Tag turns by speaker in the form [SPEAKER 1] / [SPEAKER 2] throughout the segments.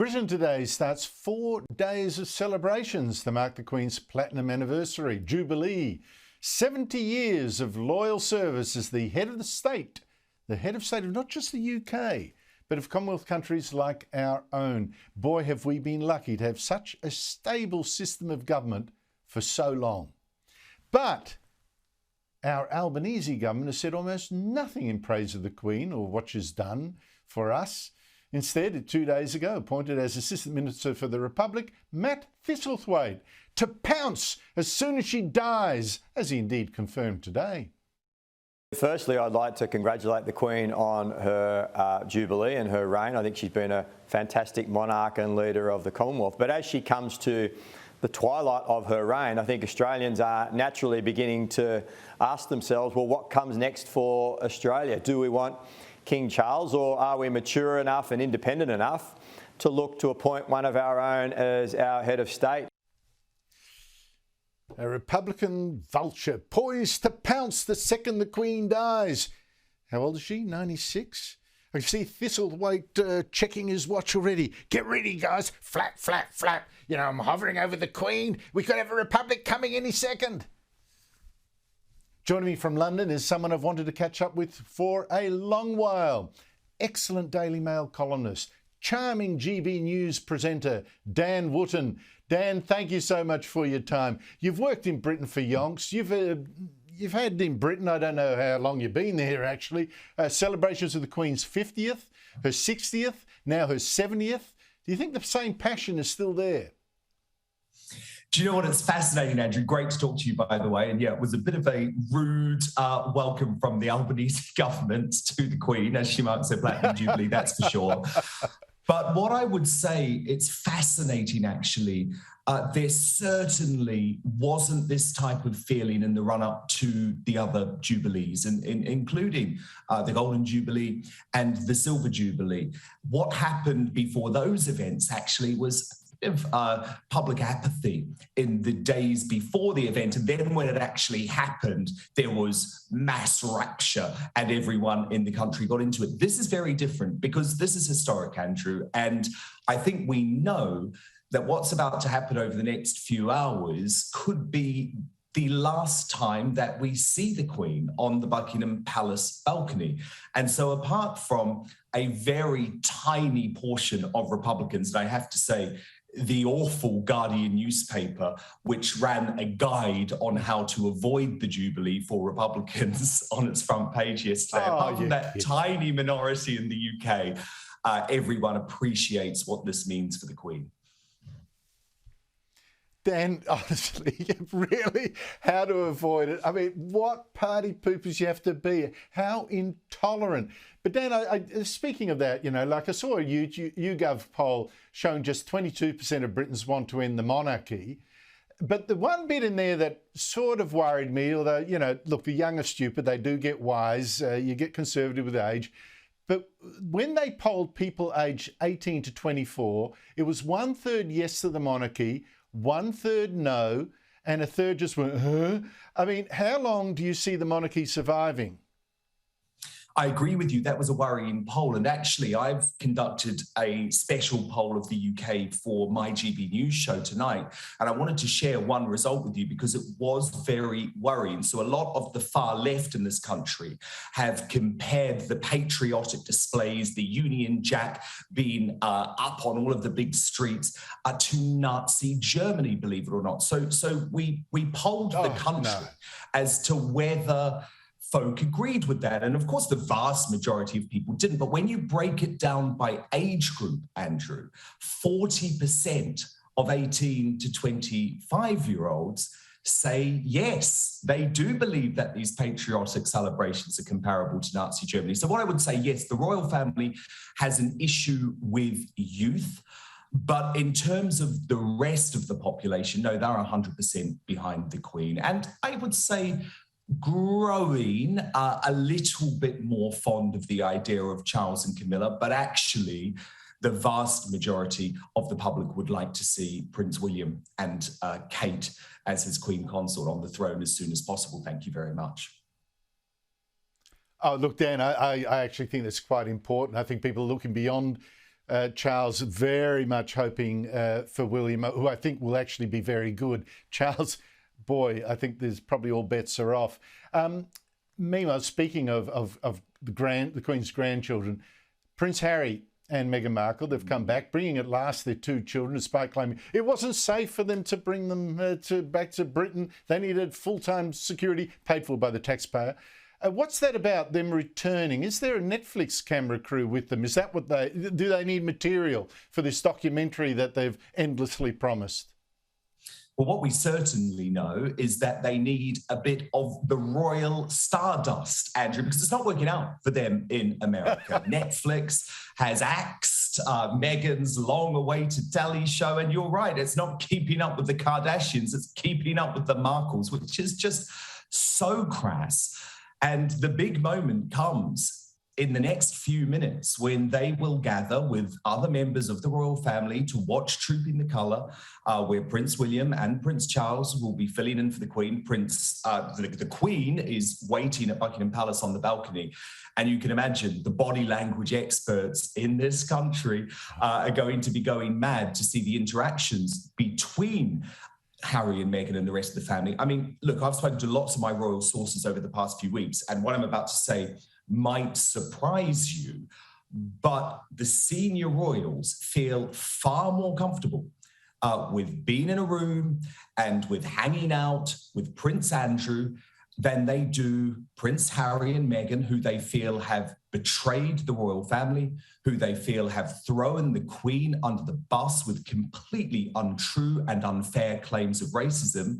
[SPEAKER 1] Britain today starts 4 days of celebrations to mark the Queen's platinum anniversary, Jubilee. 70 years of loyal service as the head of state of not just the UK, but of Commonwealth countries like our own. Boy, have we been lucky to have such a stable system of government for so long. But our Albanese government has said almost nothing in praise of the Queen or what she's done for us. Instead, 2 days ago, appointed as Assistant Minister for the Republic, Matt Thistlethwaite, to pounce as soon as she dies, as he indeed confirmed today.
[SPEAKER 2] Firstly, I'd like to congratulate the Queen on her Jubilee and her reign. I think she's been a fantastic monarch and leader of the Commonwealth. But as she comes to the twilight of her reign, I think Australians are naturally beginning to ask themselves, well, what comes next for Australia? Do we want King Charles, or are we mature enough and independent enough to look to appoint one of our own as our head of state?
[SPEAKER 1] A Republican vulture poised to pounce the second the Queen dies. How old is she? 96? I can see Thistlethwaite checking his watch already. Get ready, guys. Flap, flap, flap. You know, I'm hovering over the Queen. We could have a Republic coming any second. Joining me from London is someone I've wanted to catch up with for a long while. Excellent Daily Mail columnist, charming GB News presenter, Dan Wootton. Dan, thank you so much for your time. You've worked in Britain for yonks. You've had in Britain, I don't know how long you've been there actually, celebrations of the Queen's 50th, her 60th, now her 70th. Do you think the same passion is still there?
[SPEAKER 3] Do you know what? It's fascinating, Andrew. Great to talk to you, by the way. And yeah, it was a bit of a rude welcome from the Albanese government to the Queen, as she marks her Platinum Jubilee, that's for sure. But what I would say, it's fascinating, actually. There certainly wasn't this type of feeling in the run-up to the other Jubilees, including the Golden Jubilee and the Silver Jubilee. What happened before those events actually was of public apathy in the days before the event. And then when it actually happened, there was mass rapture and everyone in the country got into it. This is very different because this is historic, Andrew. And I think we know that what's about to happen over the next few hours could be the last time that we see the Queen on the Buckingham Palace balcony. And so apart from a very tiny portion of Republicans, and I have to say, the awful Guardian newspaper, which ran a guide on how to avoid the Jubilee for Republicans on its front page yesterday. Apart from that tiny minority in the UK, everyone appreciates what this means for the Queen.
[SPEAKER 1] Dan, honestly, really, how to avoid it? I mean, what party poopers you have to be? How intolerant. But Dan, speaking of that, you know, like I saw a YouGov poll showing just 22% of Britons want to end the monarchy. But the one bit in there that sort of worried me, although, you know, look, the young are stupid, they do get wise, you get conservative with age. But when they polled people aged 18 to 24, it was 1/3 yes to the monarchy, 1/3 no, and 1/3 just went, huh? I mean, how long do you see the monarchy surviving?
[SPEAKER 3] I agree with you. That was a worrying poll. And actually, I've conducted a special poll of the UK for my GB News show tonight. And I wanted to share one result with you because it was very worrying. So a lot of the far left in this country have compared the patriotic displays, the Union Jack being up on all of the big streets, to Nazi Germany, believe it or not. So we polled the country as to whether folk agreed with that. And of course, the vast majority of people didn't. But when you break it down by age group, Andrew, 40% of 18 to 25-year-olds say yes, they do believe that these patriotic celebrations are comparable to Nazi Germany. So what I would say, yes, the royal family has an issue with youth. But in terms of the rest of the population, no, they're 100% behind the Queen. And I would say growing a little bit more fond of the idea of Charles and Camilla, but actually the vast majority of the public would like to see Prince William and Kate as his Queen Consort on the throne as soon as possible. Thank you very much.
[SPEAKER 1] Oh, look, Dan, I actually think that's quite important. I think people are looking beyond Charles very much hoping for William, who I think will actually be very good. Charles, boy, I think there's probably all bets are off. Meanwhile, speaking of the Queen's grandchildren, Prince Harry and Meghan Markle, they've come back, bringing at last their 2 children, despite claiming it wasn't safe for them to bring them back to Britain. They needed full-time security paid for by the taxpayer. What's that about, them returning? Is there a Netflix camera crew with them? Is that what do they need material for this documentary that they've endlessly promised?
[SPEAKER 3] Well, what we certainly know is that they need a bit of the royal stardust, Andrew, because it's not working out for them in America. Netflix has axed Meghan's long-awaited telly show, and you're right, it's not keeping up with the Kardashians, it's keeping up with the Markles, which is just so crass. And the big moment comes in the next few minutes when they will gather with other members of the royal family to watch Trooping the Colour, where Prince William and Prince Charles will be filling in for the Queen. The Queen is waiting at Buckingham Palace on the balcony. And you can imagine the body language experts in this country are going to be going mad to see the interactions between Harry and Meghan and the rest of the family. I mean, look, I've spoken to lots of my royal sources over the past few weeks, and what I'm about to say might surprise you, but the senior royals feel far more comfortable with being in a room and with hanging out with Prince Andrew than they do Prince Harry and Meghan, who they feel have betrayed the royal family, who they feel have thrown the Queen under the bus with completely untrue and unfair claims of racism.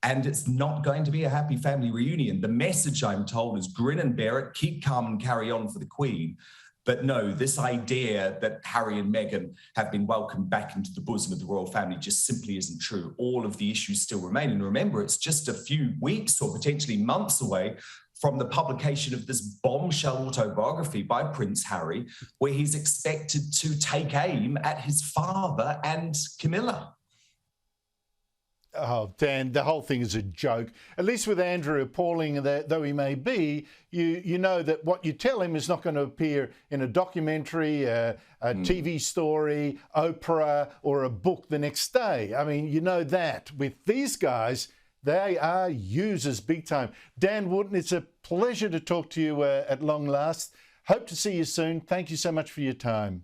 [SPEAKER 3] And it's not going to be a happy family reunion. The message, I'm told, is grin and bear it, keep calm and carry on for the Queen. But no, this idea that Harry and Meghan have been welcomed back into the bosom of the royal family just simply isn't true. All of the issues still remain. And remember, it's just a few weeks or potentially months away from the publication of this bombshell autobiography by Prince Harry, where he's expected to take aim at his father and Camilla.
[SPEAKER 1] Oh, Dan, the whole thing is a joke. At least with Andrew, appalling though he may be, you know that what you tell him is not going to appear in a documentary, a TV story, Oprah, or a book the next day. I mean, you know that. With these guys, they are users big time. Dan Wootton, it's a pleasure to talk to you at long last. Hope to see you soon. Thank you so much for your time.